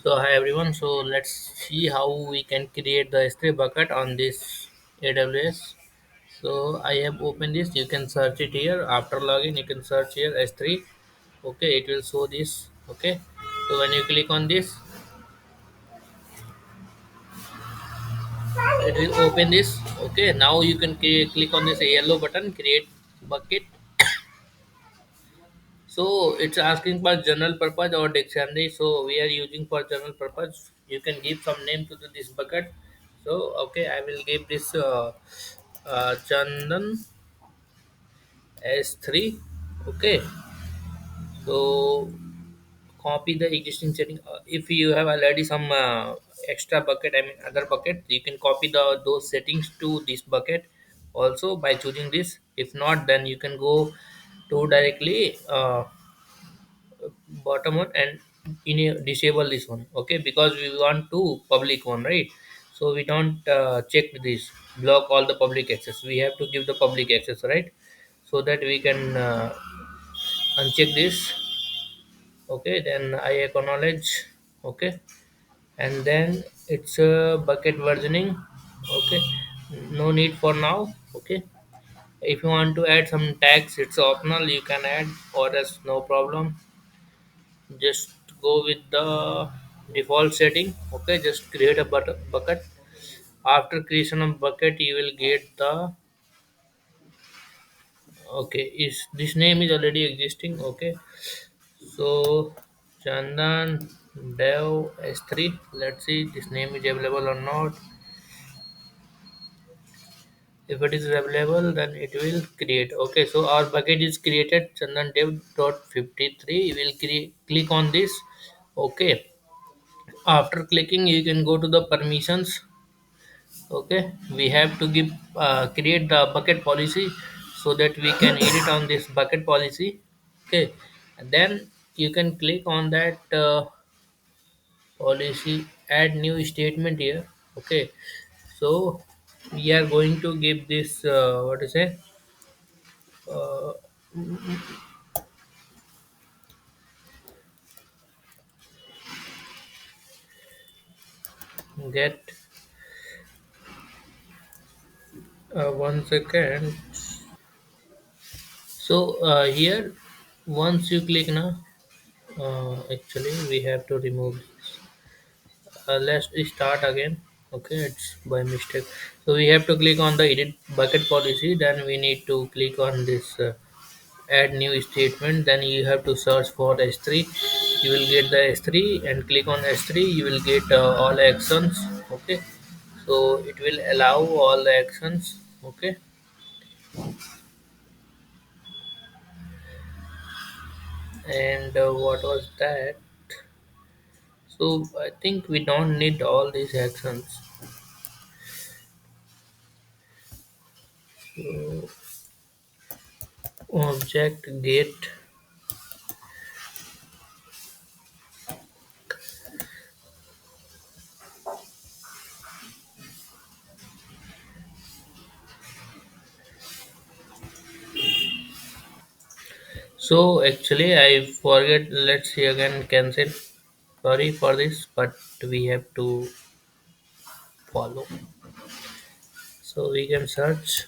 So hi everyone. So let's see how we can create the S3 bucket on this AWS. So I have opened this. You can search it here. After login, you can search here S3. Okay, it will show this. Okay. So when you click on this, it will open this. Okay. Now you can click on this yellow button, create bucket. So it's asking for general purpose or dictionary. So we are using for general purpose. You can give some name to this bucket. So okay, I will give this Chandan S3. Okay, so copy the existing setting. If you have already some extra bucket, I mean other bucket, you can copy those settings to this bucket also by choosing this. If not, then you can go to directly. Bottom one and disable this one, okay, because we want to public one, right? So we don't check this, block all the public access. We have to give the public access, right? So that we can uncheck this. Okay, then I acknowledge. Okay, and then it's a bucket versioning. Okay, no need for now. Okay, if you want to add some tags, it's optional, you can add, or else no problem. Just go with the default setting. Okay, just create a bucket. After creation of bucket, you will get the, okay, is this name is already existing. Okay, so Chandan dev s3. Let's see this name is available or not. If it is available, then it will create. Okay, so our bucket is created, Chandan dev dot 53. You will click on this. Okay, after clicking, you can go to the permissions. Okay, we have to give create the bucket policy so that we can edit on this bucket policy. Okay, and then you can click on that policy, add new statement here. Okay, so we are going to give this what to say, uh, get 1 second. So here, once you click now, actually we have to remove this. Let's start again. Okay, it's by mistake. So we have to click on the edit bucket policy, then we need to click on this add new statement, then you have to search for s3. You will get the s3 and click on s3. You will get all actions. Okay, so it will allow all the actions. Okay, and what was that? So I think we don't need all these actions. So object get. So actually I forget. Let's see again. Cancel. Sorry for this, but we have to follow. So we can search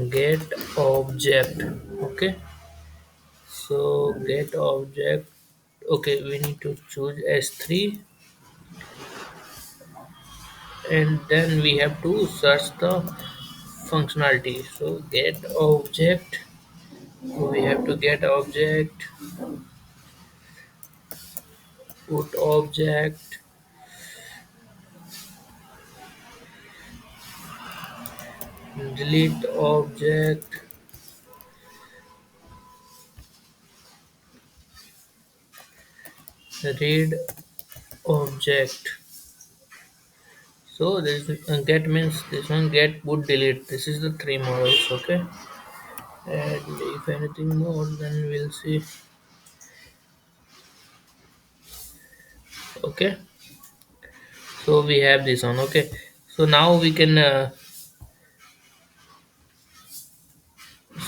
get object. Okay. So get object. Okay, we need to choose S3 and then we have to search the functionality. So get object. We have to get object, put object, delete object, read object. So this get means this one, get, put, delete. This is the three models. Okay, and if anything more, then we'll see. Okay, so we have this one. Okay, so now we can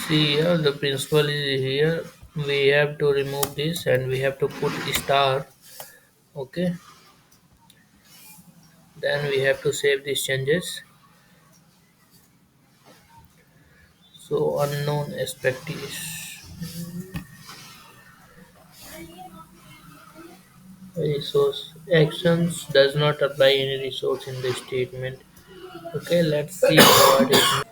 see here the principal is here. We have to remove this and we have to put star. Okay, then we have to save these changes. So unknown aspect is resource actions does not apply any resource in the statement. Okay, let's see what it means.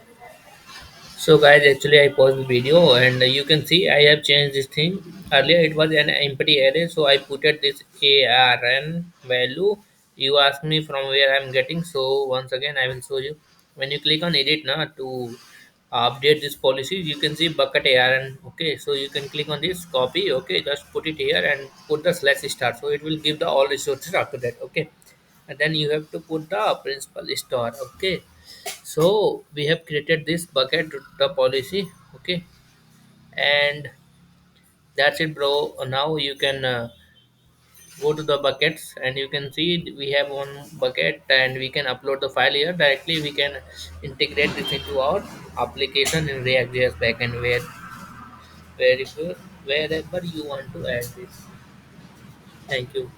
So guys, actually I paused the video and you can see I have changed this thing. Earlier it was an empty array, so I put it this ARN value. You ask me from where I'm getting, so once again I will show you. When you click on edit now to update this policy, you can see bucket ARN. Okay, so you can click on this copy. Okay, just put it here and put the slash star, so it will give the all resources after that. Okay, and then you have to put the principal star. Okay, so we have created this bucket the policy. Okay, and that's it bro. Now you can go to the buckets and you can see we have one bucket and we can upload the file here directly. We can integrate this into our application in React.js backend where if wherever you want to add this. Thank you.